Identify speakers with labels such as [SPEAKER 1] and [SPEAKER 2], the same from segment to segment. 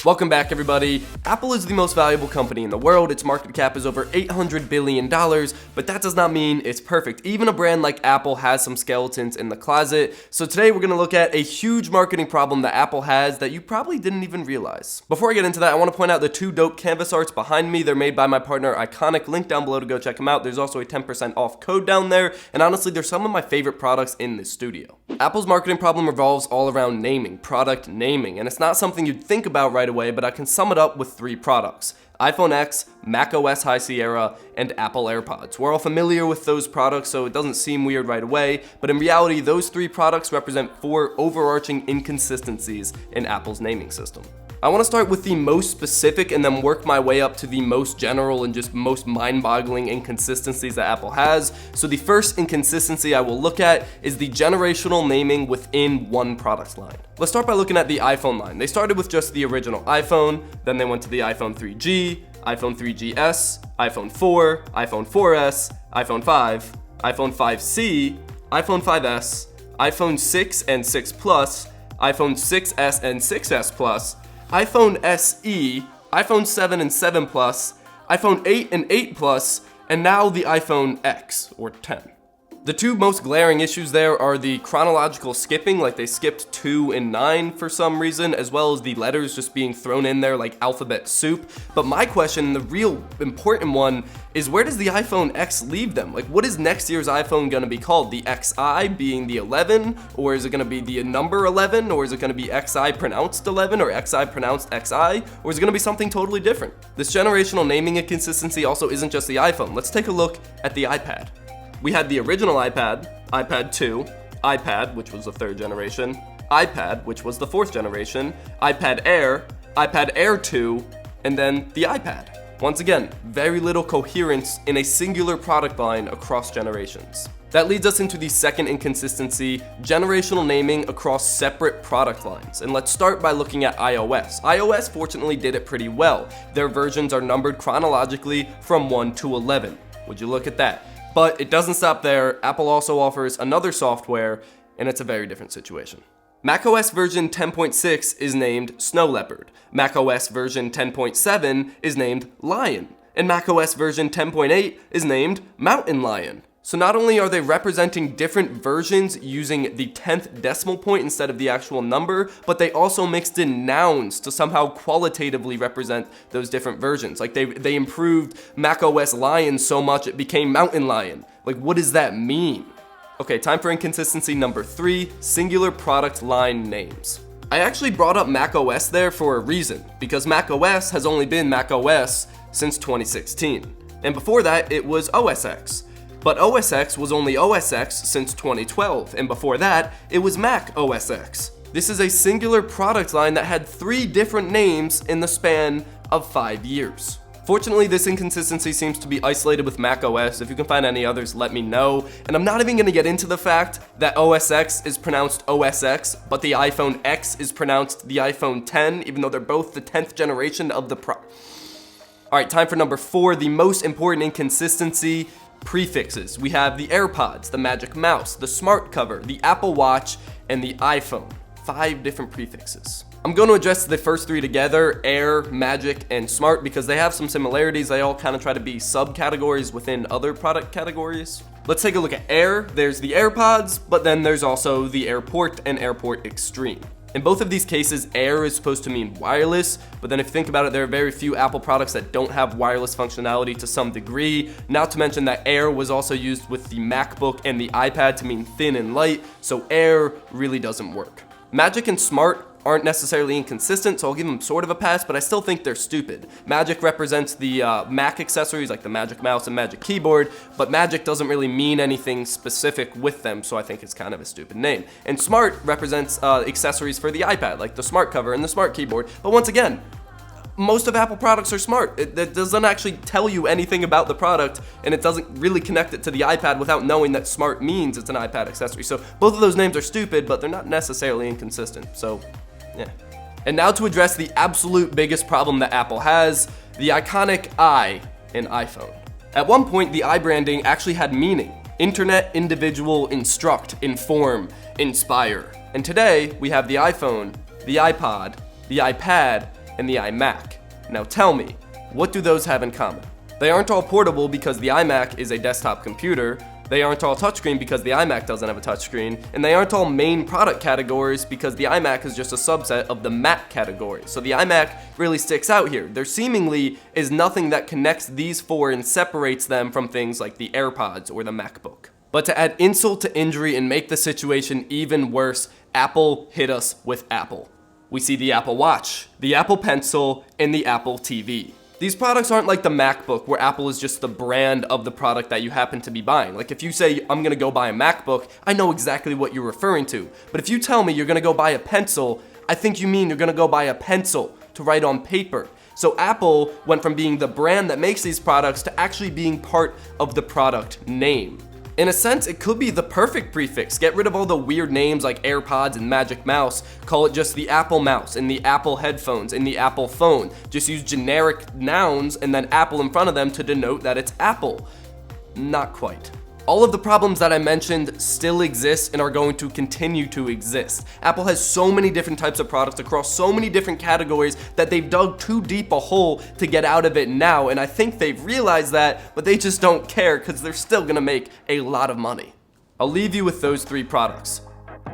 [SPEAKER 1] Welcome back, everybody. Apple is the most valuable company in the world. Its market cap is over $800 billion, but that does not mean it's perfect. Even a brand like Apple has some skeletons in the closet. So today we're going to look at a huge marketing problem that Apple has that you probably didn't even realize. Before I get into that, I want to point out the two dope canvas arts behind me. They're made by my partner Iconic. Link down below to go check them out. There's also a 10% off code down there, and honestly, they're some of my favorite products in this studio. Apple's marketing problem revolves all around naming, product naming, and it's not something you'd think about right away, but I can sum it up with three products: iPhone X, macOS High Serria, and Apple AirPods. We're all familiar with those products, so it doesn't seem weird right away, but in reality, those three products represent four overarching inconsistencies in Apple's naming system. I want to start with the most specific and then work my way up to the most general and just most mind-boggling inconsistencies that Apple has. So the first inconsistency I will look at is the generational naming within one product line. Let's start by looking at the iPhone line. They started with just the original iPhone, then they went to the iPhone 3G, iPhone 3GS, iPhone 4, iPhone 4S, iPhone 5, iPhone 5C, iPhone 5S, iPhone 6 and 6 Plus, iPhone 6S and 6S Plus, iPhone SE, iPhone 7 and 7 Plus, iPhone 8 and 8 Plus, and now the iPhone X, or 10. The two most glaring issues there are the chronological skipping, like they skipped 2 and 9 for some reason, as well as the letters just being thrown in there like alphabet soup. But my question, the real important one, is where does the iPhone X leave them? Like, what is next year's iPhone gonna be called? The XI being the 11? Or is it gonna be the number 11? Or is it gonna be XI pronounced 11? Or XI pronounced XI? Or is it gonna be something totally different? This generational naming inconsistency also isn't just the iPhone. Let's take a look at the iPad. We had the original iPad, iPad 2, iPad, which was the third generation, iPad, which was the fourth generation, iPad Air, iPad Air 2, and then the iPad. Once again, very little coherence in a singular product line across generations. That leads us into the second inconsistency, generational naming across separate product lines. And let's start by looking at iOS. iOS fortunately did it pretty well. Their versions are numbered chronologically from 1 to 11. Would you look at that? But it doesn't stop there. Apple also offers another software, and it's a very different situation. macOS version 10.6 is named Snow Leopard. macOS version 10.7 is named Lion. And macOS version 10.8 is named Mountain Lion. So not only are they representing different versions using the 10th decimal point instead of the actual number, but they also mixed in nouns to somehow qualitatively represent those different versions. Like they improved macOS Lion so much it became Mountain Lion. Like, what does that mean? Okay, time for inconsistency number 3, singular product line names. I actually brought up macOS there for a reason, because macOS has only been macOS since 2016. And before that, it was OS X. But OS X was only OS X since 2012, and before that, it was Mac OS X. This is a singular product line that had 3 different names in the span of 5 years. Fortunately, this inconsistency seems to be isolated with Mac OS. If you can find any others, let me know. And I'm not even gonna get into the fact that OS X is pronounced OS X, but the iPhone X is pronounced the iPhone 10, even though they're both the 10th generation of the Alright, time for number 4, the most important inconsistency. Prefixes. We have the AirPods, the Magic Mouse, the Smart Cover, the Apple Watch, and the iPhone. 5 different prefixes. I'm going to address the first 3 together, Air, Magic, and Smart, because they have some similarities. They all kind of try to be subcategories within other product categories. Let's take a look at Air. There's the AirPods, but then there's also the Airport and Airport Extreme. In both of these cases, Air is supposed to mean wireless, but then if you think about it, there are very few Apple products that don't have wireless functionality to some degree. Not to mention that Air was also used with the MacBook and the iPad to mean thin and light, so Air really doesn't work. Magic and Smart aren't necessarily inconsistent, so I'll give them sort of a pass, but I still think they're stupid. Magic represents the Mac accessories like the Magic Mouse and Magic Keyboard, but Magic doesn't really mean anything specific with them, so I think it's kind of a stupid name. And Smart represents accessories for the iPad, like the Smart Cover and the Smart Keyboard, but once again, most of Apple products are smart. It doesn't actually tell you anything about the product, and it doesn't really connect it to the iPad without knowing that smart means it's an iPad accessory. So both of those names are stupid, but they're not necessarily inconsistent. So, yeah. And now to address the absolute biggest problem that Apple has, the iconic I in iPhone. At one point, the I branding actually had meaning. Internet, individual, instruct, inform, inspire. And today, we have the iPhone, the iPod, the iPad, and the iMac. Now tell me, what do those have in common? They aren't all portable because the iMac is a desktop computer, they aren't all touchscreen because the iMac doesn't have a touchscreen, and they aren't all main product categories because the iMac is just a subset of the Mac category. So the iMac really sticks out here. There seemingly is nothing that connects these four and separates them from things like the AirPods or the MacBook. But to add insult to injury and make the situation even worse, Apple hit us with Apple. We see the Apple Watch, the Apple Pencil, and the Apple TV. These products aren't like the MacBook, where Apple is just the brand of the product that you happen to be buying. Like if you say, I'm gonna go buy a MacBook, I know exactly what you're referring to. But if you tell me you're gonna go buy a pencil, I think you mean you're gonna go buy a pencil to write on paper. So Apple went from being the brand that makes these products to actually being part of the product name. In a sense, it could be the perfect prefix. Get rid of all the weird names like AirPods and Magic Mouse. Call it just the Apple Mouse and the Apple Headphones and the Apple Phone. Just use generic nouns and then Apple in front of them to denote that it's Apple. Not quite. All of the problems that I mentioned still exist and are going to continue to exist. Apple has so many different types of products across so many different categories that they've dug too deep a hole to get out of it now, and I think they've realized that, but they just don't care because they're still gonna make a lot of money. I'll leave you with those three products: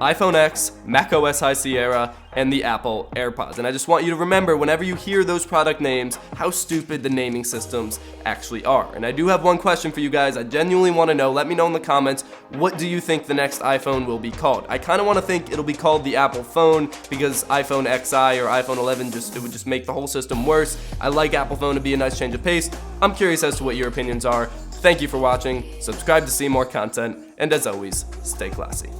[SPEAKER 1] iPhone X, macOS High Serria, and the Apple AirPods. And I just want you to remember, whenever you hear those product names, how stupid the naming systems actually are. And I do have one question for you guys. I genuinely want to know. Let me know in the comments, what do you think the next iPhone will be called? I kind of want to think it'll be called the Apple Phone, because iPhone XI or iPhone 11 it would just make the whole system worse. I like Apple Phone to be a nice change of pace. I'm curious as to what your opinions are. Thank you for watching. Subscribe to see more content. And as always, stay classy.